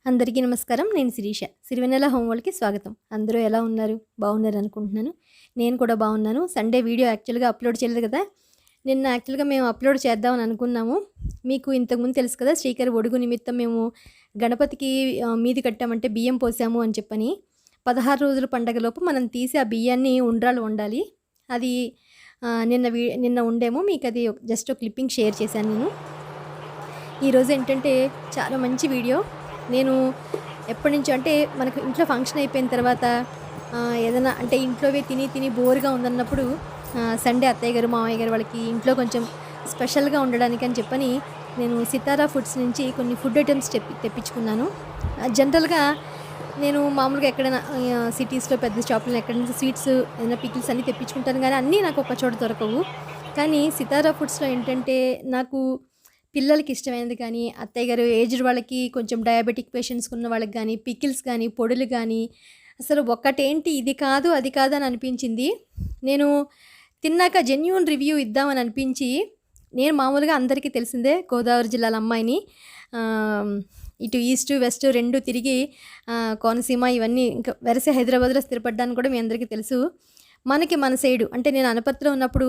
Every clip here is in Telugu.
అందరికీ నమస్కారం. నేను శిరీష. సిరివెన్నెల హోమ్ వరల్డ్‌కి స్వాగతం. అందరూ ఎలా ఉన్నారు? బాగున్నారనుకుంటున్నాను. నేను కూడా బాగున్నాను. సండే వీడియో యాక్చువల్‌గా అప్‌లోడ్ చేయలేదు కదా! నిన్న యాక్చువల్‌గా మేము అప్‌లోడ్ చేద్దామని అనుకున్నాము. మీకు ఇంతకుముందు తెలుసు కదా! శ్రీకరి ఒడుగు నిమిత్తం మేము గణపతికి మీది కట్టామంటే బియ్యం పోసాము అని చెప్పని. 16 రోజుల పండగలోపు మనం తీసి ఆ బియ్యాన్ని ఉండ్రాళ్ళు వండాలి. అది నిన్న వండాము. మీకది జస్ట్ ఒక క్లిప్పింగ్ షేర్ చేశాను నేను. ఈరోజు ఏంటంటే చాలా మంచి వీడియో. నేను ఎప్పటినుంచో అంటే మనకు ఇంట్లో ఫంక్షన్ అయిపోయిన తర్వాత ఏదైనా అంటే ఇంట్లోవే తిని తిని బోర్‌గా ఉందన్నప్పుడు సండే అత్తయ్య గారు, మామయ్య గారు వాళ్ళకి ఇంట్లో కొంచెం స్పెషల్‌గా ఉండడానికి అని చెప్పని నేను సితారా ఫుడ్స్ నుంచి కొన్ని ఫుడ్ ఐటెమ్స్ తెప్పించుకున్నాను. జనరల్‌గా నేను మామూలుగా ఎక్కడైనా సిటీస్‌లో పెద్ద షాపుల్లో ఎక్కడి నుంచి స్వీట్స్ ఏదైనా పికిల్స్ అన్నీ తెప్పించుకుంటాను గానీ అన్నీ నాకు ఒక చోట దొరకవు. కానీ సితారా ఫుడ్స్‌లో ఏంటంటే నాకు పిల్లలకి ఇష్టమైనది కానీ, అత్తయ్య గారు ఏజ్డ్ వాళ్ళకి కొంచెం డయాబెటిక్ పేషెంట్స్‌కి ఉన్న వాళ్ళకి గానీ, పికిల్స్ గానీ, పొడులు గానీ, అసలు ఒకటేంటి ఇది కాదు, అది కాదు అని అనిపించింది. నేను తిన్నాక జెన్యూన్ రివ్యూ ఇద్దామని అనిపించి, నేను మామూలుగా అందరికీ తెలిసిందే గోదావరి జిల్లాల అమ్మాయిని. ఆహ్, ఇటు ఈస్ట్, వెస్ట్ 2 తిరిగి కోనసీమ ఇవన్నీ ఇంకా వెరసి హైదరాబాద్‌లో స్థిరపడ్డాను కూడా మీ అందరికీ తెలుసు. మనకి మన సైడు అంటే నేను అనపర్తిలో ఉన్నప్పుడు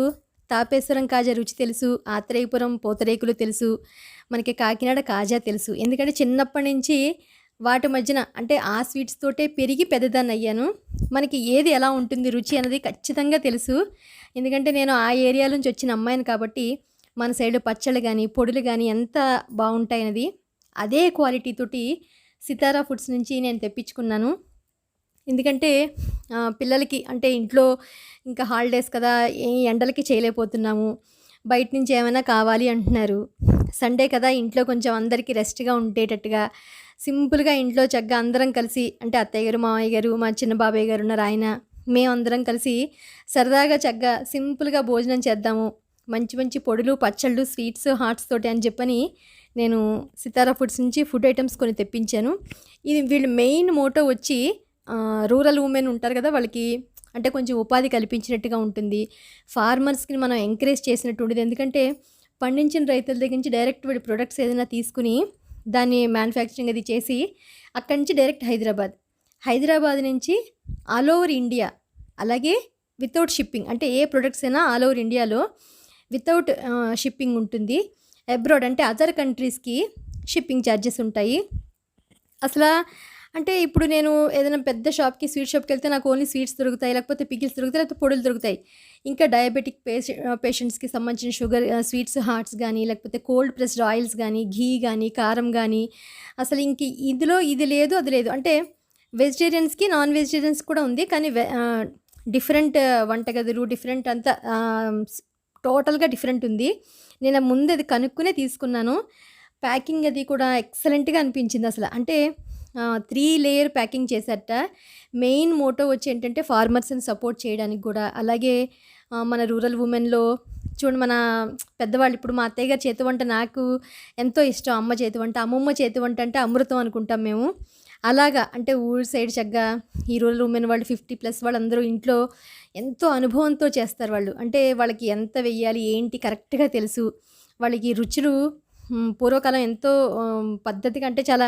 తాపేశ్వరం కాజా రుచి తెలుసు. ఆత్రేయపురం పూతరేకులు తెలుసు. మనకి కాకినాడ కాజా తెలుసు. ఎందుకంటే చిన్నప్పటి నుంచి వాటి మధ్యన అంటే ఆ స్వీట్స్ తోటే పెరిగి పెద్దదాన్నయ్యాను. మనకి ఏది ఎలా ఉంటుంది రుచి అనేది ఖచ్చితంగా తెలుసు. ఎందుకంటే నేను ఆ ఏరియా నుంచి వచ్చిన అమ్మాయిని కాబట్టి మన సైడు పచ్చళ్ళు గానీ, పొడులు గానీ ఎంత బావుంటాయనేది అదే క్వాలిటీ తోటి సితారా ఫుడ్స్ నుంచి నేను తెప్పించుకున్నాను. ఎందుకంటే పిల్లలకి అంటే ఇంట్లో ఇంకా హాలిడేస్ కదా! ఈ ఎండలకి చేయలేకపోతున్నాము. బయట నుంచి ఏమైనా కావాలి అంటున్నారు. సండే కదా! ఇంట్లో కొంచెం అందరికీ రెస్ట్‌గా ఉండేటట్టుగా సింపుల్‌గా ఇంట్లో చక్కగా అందరం కలిసి అంటే అత్తయ్య గారు, మామయ్య గారు, మా చిన్న బాబాయ్ గారు ఉన్నారు ఆయన, మేమందరం కలిసి సరదాగా చక్కగా సింపుల్‌గా భోజనం చేద్దాము. మంచి మంచి పొడులు, పచ్చళ్ళు, స్వీట్స్, హాట్స్ తోటి అని చెప్పని నేను సితారా ఫుడ్స్ నుంచి ఫుడ్ ఐటెమ్స్ కొన్ని తెప్పించాను. ఇది వీళ్ళు మెయిన్ మోటో వచ్చి రూరల్ వుమెన్ ఉంటారు కదా! వాళ్ళకి అంటే కొంచెం ఉపాధి కల్పించినట్టుగా ఉంటుంది. ఫార్మర్స్‌కి మనం ఎంకరేజ్ చేసినట్టు ఉండేది. ఎందుకంటే పండించిన రైతుల దగ్గర నుంచి డైరెక్ట్ వీళ్ళు ప్రొడక్ట్స్ ఏదైనా తీసుకొని దాన్ని మ్యానుఫ్యాక్చరింగ్ అది చేసి అక్కడి నుంచి డైరెక్ట్ హైదరాబాద్. హైదరాబాద్ నుంచి ఆల్ ఓవర్ ఇండియా అలాగే వితౌట్ షిప్పింగ్ అంటే ఏ ప్రొడక్ట్స్ అయినా ఆల్ ఓవర్ ఇండియాలో వితౌట్ షిప్పింగ్ ఉంటుంది. అబ్రాడ్ అంటే అదర్ కంట్రీస్‌కి షిప్పింగ్ ఛార్జెస్ ఉంటాయి. అసలా అంటే ఇప్పుడు నేను ఏదైనా పెద్ద షాప్‌కి స్వీట్ షాప్‌కెళ్తే నాకు ఓన్లీ స్వీట్స్ దొరుకుతాయి. లేకపోతే పికిల్స్ దొరుకుతాయి. లేకపోతే పొడులు దొరుకుతాయి. ఇంకా డయాబెటిక్ పేషెంట్స్‌కి సంబంధించిన షుగర్ స్వీట్స్, హార్ట్స్ గానీ, లేకపోతే కోల్డ్ ప్రెస్డ్ ఆయిల్స్ గానీ, ఘీ గానీ, కారం గానీ, అసలు ఇంక ఇందులో ఇది లేదు, అది లేదు. అంటే వెజిటేరియన్స్‌కి, నాన్ వెజిటేరియన్స్ కూడా ఉంది. కానీ డిఫరెంట్ వంటగదులు, డిఫరెంట్ అంతా టోటల్‌గా డిఫరెంట్ ఉంది. నేను ముందు అది కనుక్కునే తీసుకున్నాను. ప్యాకింగ్ అది కూడా ఎక్సలెంట్‌గా అనిపించిందసల. అంటే 3 లేయర్ ప్యాకింగ్ చేశారట. మెయిన్ మోటో వచ్చి ఏంటంటే ఫార్మర్స్‌ని సపోర్ట్ చేయడానికి గూడా. అలాగే మన రూరల్ వుమెన్‌లో చూడండి మన పెద్దవాళ్ళు ఇప్పుడు మా అత్తయ్య గారి చేతి వంట నాకు ఎంతో ఇష్టం. అమ్మ చేతి వంట. అమ్మమ్మ చేతి వంట అంటే అమృతం అనుకుంటాం మేము. అలాగా అంటే ఊరు సైడ్ చక్కగా ఈ రూరల్ వుమెన్ వాళ్ళు 50+ వాళ్ళందరూ ఇంట్లో ఎంతో అనుభవంతో చేస్తారు వాళ్ళు. అంటే వాళ్ళకి ఎంత వెయ్యాలి, ఏంటి కరెక్ట్‌గా తెలుసు. వాళ్ళకి రుచులు పూర్వకాలం ఎంతో పద్ధతిగా అంటే చాలా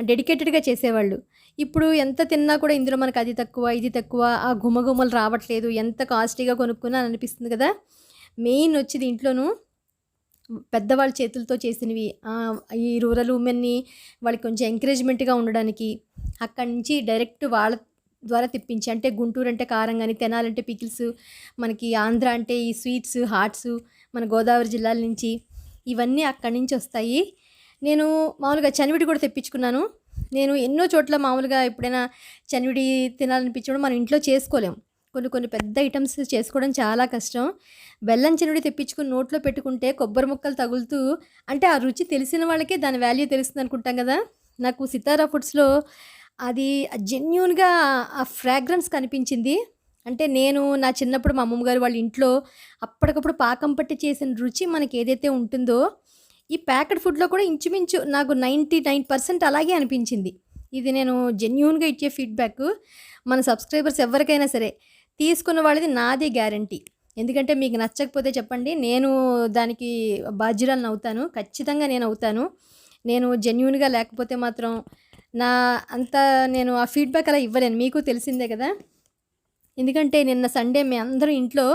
డెడికేటెడ్‌గా చేసేవాళ్ళు. ఇప్పుడు ఎంత తిన్నా కూడా ఇందులో మనకు అది తక్కువ, ఇది తక్కువ, ఆ గుమగుమలు రావట్లేదు. ఎంత కాస్ట్‌లీగా కొనుక్కున్నా అని అనిపిస్తుంది కదా! మెయిన్ వచ్చి దీంట్లోనూ పెద్దవాళ్ళ చేతులతో చేసినవి ఈ రూరల్ వుమెన్‌ని వాళ్ళకి కొంచెం ఎంకరేజ్‌మెంట్‌గా ఉండడానికి అక్కడి నుంచి డైరెక్ట్ వాళ్ళ ద్వారా తెప్పించి అంటే గుంటూరు అంటే కారం గాని, తెనాలి అంటే పికిల్స్, మనకి ఆంధ్ర అంటే ఈ స్వీట్స్, హాట్స్ మన గోదావరి జిల్లాల నుంచి ఇవన్నీ అక్కడి నుంచి వస్తాయి. నేను మామూలుగా చనివిడి కూడా తెప్పించుకున్నాను. నేను ఎన్నో చోట్ల మామూలుగా ఎప్పుడైనా చనివిడి తినాలనిపించినప్పుడు మనం ఇంట్లో చేసుకోలేం. కొన్ని కొన్ని పెద్ద ఐటెమ్స్ చేసుకోవడం చాలా కష్టం. బెల్లం చనివిడి తెప్పించుకొని నోట్లో పెట్టుకుంటే కొబ్బరి ముక్కలు తగులుతూ అంటే ఆ రుచి తెలిసిన వాళ్ళకే దాని వాల్యూ తెలుస్తుందనుకుంటాం గదా! నాకు సితారా ఫుడ్స్‌లో అది జెన్యూన్‌గా ఆ ఫ్రాగ్రెన్స్ కనిపించింది. అంటే నేను నా చిన్నప్పుడు మా అమ్మమ్మ గారు వాళ్ళ ఇంట్లో అప్పటికప్పుడు పాకం పట్టి చేసిన రుచి మనకేదైతే ఉంటుందో, ఈ ప్యాక్డ్ ఫుడ్‌లో కూడా ఇంచుమించు నాకు 99% అలాగే అనిపించింది. ఇది నేను జెన్యూన్‌గా ఇచ్చే ఫీడ్‌బ్యాకు. మన సబ్‌స్క్రైబర్స్ ఎవ్వరికైనా సరే, తీసుకున్న వాళ్ళది నాదే గ్యారంటీ. ఎందుకంటే మీకు నచ్చకపోతే చెప్పండి. నేను దానికి బాధ్యురాలినవుతాను. ఖచ్చితంగా నేనవుతాను. నేను జెన్యూన్‌గా లేకపోతే మాత్రం నా అంత నేను ఆ ఫీడ్‌బ్యాక్ అలా ఇవ్వలేను. మీకు తెలిసిందే కదా! ఎందుకంటే నిన్న సండే మేమందరం ఇంట్లో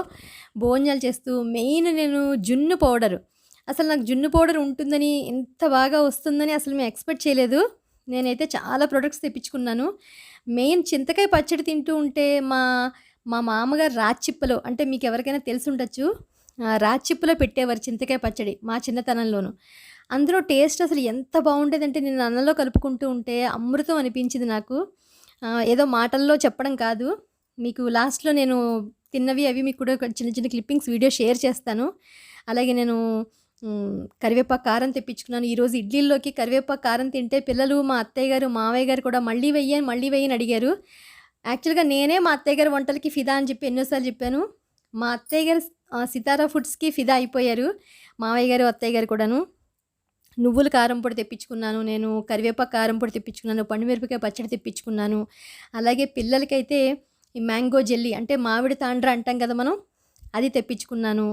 భోజనాలు చేస్తూ మెయిన్ నేను జున్ను పౌడరు. అసలు నాకు జున్ను పౌడర్ ఉంటుందని, ఇంత బాగా వస్తుందని అసలు మేము ఎక్స్‌పెక్ట్ చేయలేదు. నేనైతే చాలా ప్రొడక్ట్స్ తెప్పించుకున్నాను. మెయిన్ చింతకాయ పచ్చడి తింటూ ఉంటే మా మా మామగారు రాచిప్పలో అంటే మీకెవరికైనా తెలిసుండొచ్చు. రాచిప్పలో పెట్టేవారు చింతకాయ పచ్చడి మా చిన్నతనంలోను. అందులో టేస్ట్ అసలు ఎంత బావుండేదంటే నేను అన్నంలో కలుపుకుంటూ ఉంటే అమృతం అనిపించింది నాకు. ఏదో మాటల్లో చెప్పడం కాదు. మీకు లాస్ట్‌లో నేను తిన్నవి అవి మీకు కూడా ఒక చిన్న చిన్న క్లిప్పింగ్స్ వీడియో షేర్ చేస్తాను. అలాగే నేను కరివేపాకు కారం తెప్పించుకున్నాను. ఈరోజు ఇడ్లీల్లోకి కరివేపాకు కారం తింటే పిల్లలు, మా అత్తయ్య గారు, మావయ్య గారు కూడా మళ్ళీ వెయ్యి, మళ్ళీ వెయ్యి అని అడిగారు. యాక్చువల్‌గా నేనే మా అత్తయ్య గారి వంటలకి ఫిదా అని చెప్పి ఎన్నో సార్లు చెప్పాను. మా అత్తయ్య గారు సితారా ఫుడ్స్‌కి ఫిదా అయిపోయారు. మావయ్య గారు, అత్తయ్య గారు కూడాను. నువ్వుల కారం పొడి తెప్పించుకున్నాను నేను. కరివేపాకు కారం పొడి తెప్పించుకున్నాను. పండుమిరపకాయ పచ్చడి తెప్పించుకున్నాను. అలాగే పిల్లలకైతే ఈ మ్యాంగో జెల్లీ అంటే మామిడి తాండ్ర అంటాం కదా మనం. అది తెప్పించుకున్నాను.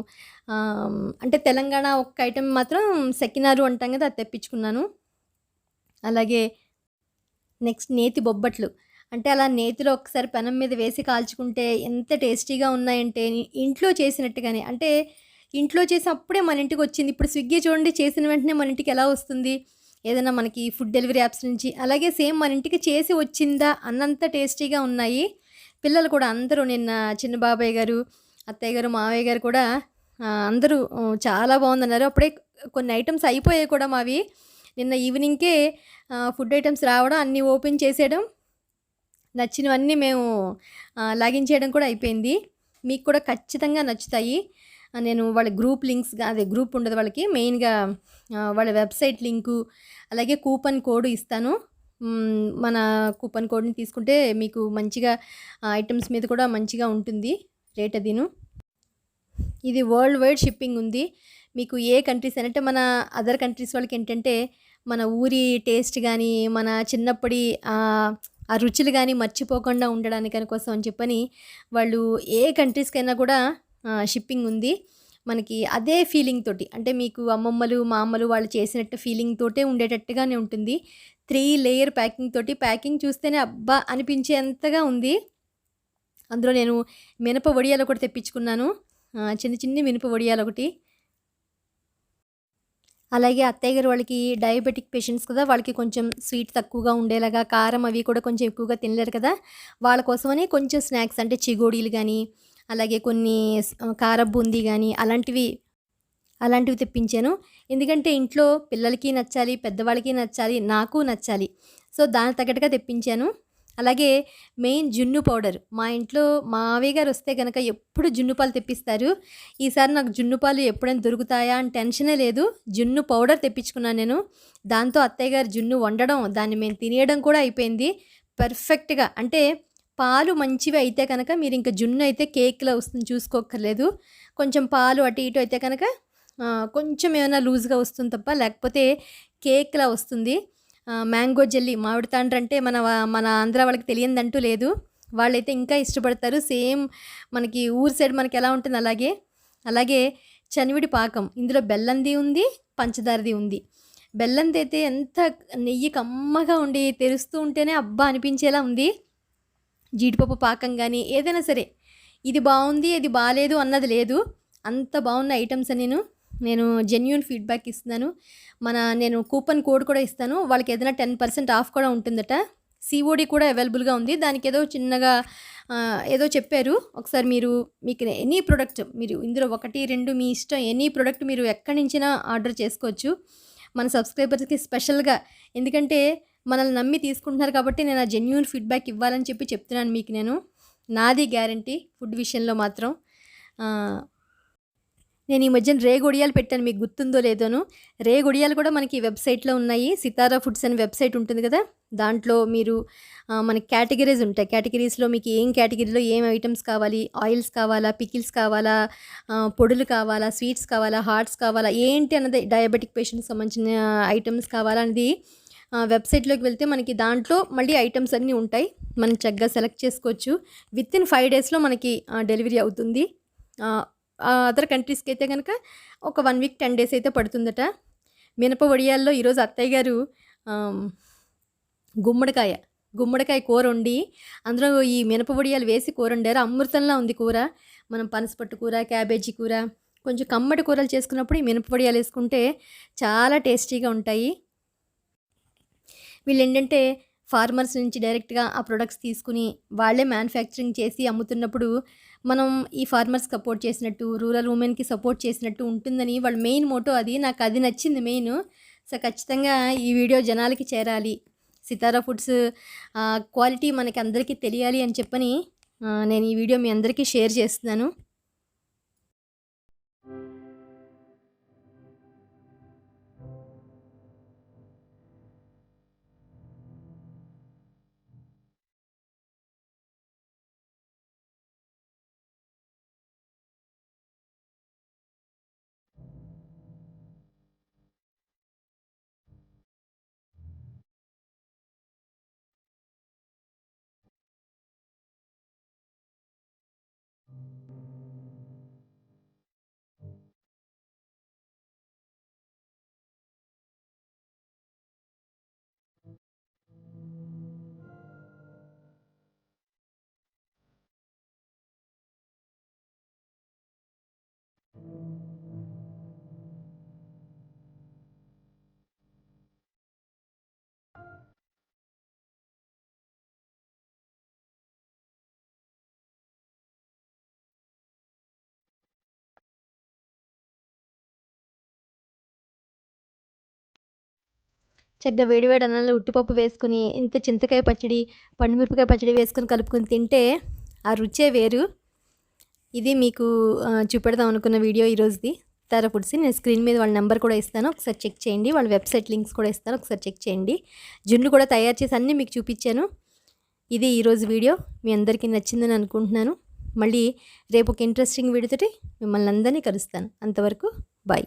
అంటే తెలంగాణ ఒక్క ఐటెమ్ మాత్రం సెకినారు అంటాం కదా! అది తెప్పించుకున్నాను. అలాగే నెక్స్ట్ నేతి బొబ్బట్లు. అంటే అలా నేతిలో ఒక్కసారి పెనం మీద వేసి కాల్చుకుంటే ఎంత టేస్టీగా ఉన్నాయంటే ఇంట్లో చేసినట్టుగానే. అంటే ఇంట్లో చేసి అప్పుడే మన ఇంటికొచ్చింది. ఇప్పుడు స్విగ్గీ చూడండి చేసిన వెంటనే మన ఇంటికి ఎలా వస్తుంది? ఏదైనా మనకి ఫుడ్ డెలివరీ యాప్స్ నుంచి. అలాగే సేమ్ మన ఇంటికి చేసి వచ్చిందా అన్నంత టేస్టీగా ఉన్నాయి. పిల్లలు కూడా అందరూ నిన్న చిన్న బాబాయ్ గారు, అత్తయ్య గారు, మావయ్య గారు కూడా అందరూ చాలా బావుందన్నారు. అప్పుడే కొన్ని ఐటెమ్స్ అయిపోయాయి కూడా మావి. నిన్న ఈవినింగ్‌కే ఫుడ్ ఐటెమ్స్ రావడం, అన్నీ ఓపెన్ చేసేయడం, నచ్చినవన్నీ మేము లాగించేయడం కూడా అయిపోయింది. మీకు కూడా ఖచ్చితంగా నచ్చుతాయి. నేను వాళ్ళ గ్రూప్ లింక్స్‌గా అదే గ్రూప్ ఉండదు వాళ్ళకి. మెయిన్‌గా వాళ్ళ వెబ్‌సైట్ లింకు, అలాగే కూపన్ కోడ్ ఇస్తాను. మన కూపన్ కోడ్‌ని తీసుకుంటే మీకు మంచిగా ఐటెమ్స్ మీద కూడా మంచిగా ఉంటుంది రేట్ అదీను. ఇది వరల్డ్ వైడ్ షిప్పింగ్ ఉంది. మీకు ఏ కంట్రీస్ అంటే మన అదర్ కంట్రీస్ వాళ్ళకేంటంటే, మన ఊరి టేస్ట్ గానీ, మన చిన్నప్పటి ఆ రుచులు గానీ మర్చిపోకుండా ఉండడానికని కోసం అని చెప్పని, వాళ్ళు ఏ కంట్రీస్‌కైనా కూడా షిప్పింగ్ ఉంది. మనకి అదే ఫీలింగ్ తోటి అంటే మీకు అమ్మమ్మలు, మా అమ్మలు వాళ్ళు చేసినట్టు ఫీలింగ్ తోటే ఉండేటట్టుగానే ఉంటుంది. 3 లేయర్ ప్యాకింగ్ తోటి ప్యాకింగ్ చూస్తేనే అబ్బా! అనిపించేంతగా ఉంది. అందులో నేను మినప వడియాలు ఒకటి తెప్పించుకున్నాను. చిన్న చిన్ని మినప వడియాలొకటి. అలాగే అత్తయ్య గారు వాళ్ళకి డయాబెటిక్ పేషెంట్స్ కదా! వాళ్ళకి కొంచెం స్వీట్ తక్కువగా ఉండేలాగా, కారం అవి కూడా కొంచెం ఎక్కువగా తినలేరు కదా! వాళ్ళ కోసమని కొంచెం స్నాక్స్ అంటే చిగోడీలు గానీ, అలాగే కొన్ని కారపు బూందీ గానీ అలాంటివి తెప్పించాను. ఎందుకంటే ఇంట్లో పిల్లలకి నచ్చాలి, పెద్దవాళ్ళకి నచ్చాలి, నాకు నచ్చాలి. సో, దానికి తగ్గట్టుగా తెప్పించాను. అలాగే మెయిన్ జున్ను పౌడర్. మా ఇంట్లో మావయ్య గారొస్తే గనక ఎప్పుడు జున్ను పాలు తెప్పిస్తారు. ఈసారి నాకు జున్ను పాలు ఎప్పుడైనా దొరుకుతాయా అని టెన్షనే లేదు. జున్ను పౌడర్ తెప్పించుకున్నాను నేను. దాంతో అత్తయ్య గారు జున్ను వండడం, దాన్ని మేము తినేయడం కూడా అయిపోయింది. పర్ఫెక్ట్‌గా అంటే పాలు మంచివి అయితే కనుక మీరింక జున్ను అయితే కేక్‌లా వస్తుంది చూసుకోక్కర్లేదు. కొంచెం పాలు అటు ఇటు అయితే కనుక కొంచెం ఏమైనా లూజ్‌గా వస్తుంది తప్ప లేకపోతే కేక్‌లా వస్తుంది. మ్యాంగో జెల్లీ మామిడి తాండ్ర అంటే మన ఆంధ్ర వాళ్ళకి తెలియనిదంటూ లేదు. వాళ్ళైతే ఇంకా ఇష్టపడతారు. సేమ్ మనకి ఊరు సైడ్ మనకెలా ఉంటుంది అలాగే. అలాగే చనివిడి పాకం. ఇందులో బెల్లంది ఉంది, పంచదారది ఉంది. బెల్లందైతే ఎంత నెయ్యి కమ్మగా ఉండి తెరుస్తూ ఉంటేనే అబ్బా! అనిపించేలా ఉంది. జీడిపప్పు పాకం గానీ ఏదైనా సరే ఇది బావుంది, ఇది బాలేదు అన్నది లేదు. అంత బావున్న ఐటెమ్స్ నేను జెన్యూన్ ఫీడ్‌బ్యాక్ ఇస్తున్నాను. నేను కూపన్ కోడ్ కూడా ఇస్తాను. వాళ్ళకేదైనా 10% ఆఫ్ కూడా ఉంటుందట. సీఓడీ కూడా అవైలబుల్‌గా ఉంది. దానికేదో చిన్నగా ఏదో చెప్పారు. ఒకసారి మీకు ఎనీ ప్రొడక్ట్ మీరు ఇందులో 1, 2 మీ ఇష్టం ఎనీ ప్రొడక్ట్ మీరు ఎక్కడి నుంచైనా ఆర్డర్ చేసుకోవచ్చు. మన సబ్స్క్రైబర్స్‌కి స్పెషల్‌గా ఎందుకంటే మనల్ని నమ్మి తీసుకుంటున్నారు కాబట్టి నేను ఆ జెన్యూన్ ఫీడ్‌బ్యాక్ ఇవ్వాలని చెప్పి చెప్తున్నాను మీకు నేను. నాది గ్యారంటీ ఫుడ్ విషయంలో మాత్రం. నేను ఈ మధ్యన రేగొడియాలు పెట్టాను మీకు గుర్తుందో లేదోను. రేగొడియాలు కూడా మనకి వెబ్‌సైట్‌లో ఉన్నాయి. సితారా ఫుడ్స్ అని వెబ్‌సైట్ ఉంటుంది కదా! దాంట్లో మీరు మనకి కేటగరీస్ ఉంటాయి. కేటగరీస్‌లో మీకు ఏం కేటగరీలో ఏం ఐటెమ్స్ కావాలి, ఆయిల్స్ కావాలా, పికిల్స్ కావాలా, పొడులు కావాలా, స్వీట్స్ కావాలా, హాట్స్ కావాలా, ఏంటి అన్నది డయాబెటిక్ పేషెంట్స్‌కి సంబంధించిన ఐటెమ్స్ కావాలా అనేది వెబ్‌సైట్‌లోకి వెళ్తే మనకి దాంట్లో మళ్ళీ ఐటెమ్స్ అన్నీ ఉంటాయి. మనం చక్కగా సెలెక్ట్ చేసుకోవచ్చు. వితిన్ 5 డేస్‌లో మనకి డెలివరీ అవుతుంది. అదర్ కంట్రీస్‌కి అయితే గనక ఒక 1 వీక్ 10 డేస్ అయితే పడుతుందట. మినప వడియాల్లో ఈరోజు అత్తయ్య గారు ఆహ్, గుమ్మడికాయ గుమ్మడికాయ కూర వండి అందులో ఈ మినపొడియాలు వేసి కూర వండారు. అమృతంలా ఉంది కూర. మనం పనసపట్టు కూర, క్యాబేజీ కూర, కొంచెం కమ్మటి కూరలు చేసుకున్నప్పుడు ఈ మినపొడియాలు వేసుకుంటే చాలా టేస్టీగా ఉంటాయి. వీళ్ళేంటంటే ఫార్మర్స్ నుంచి డైరెక్ట్‌గా ఆ ప్రొడక్ట్స్ తీసుకుని వాళ్ళే మ్యానుఫ్యాక్చరింగ్ చేసి అమ్ముతున్నప్పుడు మనం ఈ ఫార్మర్స్ సపోర్ట్ చేసినట్టు, రూరల్ ఉమెన్‌కి సపోర్ట్ చేసినట్టు ఉంటుందని వాళ్ళ మెయిన్ మోటో అది. నాకు అది నచ్చింది మెయిను. సో, ఖచ్చితంగా ఈ వీడియో జనాలకి చేరాలి. సితారా ఫుడ్స్ క్వాలిటీ మనకి అందరికీ తెలియాలి అని చెప్పని నేను ఈ వీడియో మీ అందరికీ షేర్ చేస్తున్నాను. చక్కగా వేడివేడి అన్నంలో ఉట్టిపప్పు వేసుకొని, ఇంత చింతకాయ పచ్చడి, పండుమిరపకాయ పచ్చడి వేసుకొని కలుపుకొని తింటే ఆ రుచే వేరు. ఇది మీకు చూపెడదాం అనుకున్న వీడియో ఈరోజుది. తారా ఫుడ్స్‌ది. నేను స్క్రీన్ మీద వాళ్ళ నెంబర్ కూడా ఇస్తాను. ఒకసారి చెక్ చేయండి. వాళ్ళ వెబ్‌సైట్ లింక్స్ కూడా ఇస్తాను. ఒకసారి చెక్ చేయండి. జున్ను కూడా తయారు చేసి అన్నీ మీకు చూపించాను. ఇది ఈరోజు వీడియో. మీ అందరికీ నచ్చిందని అనుకుంటున్నాను. మళ్ళీ రేపు ఒక ఇంట్రెస్టింగ్ వీడియోతోటి మిమ్మల్ని అందరినీ కలుస్తాను. అంతవరకు బాయ్.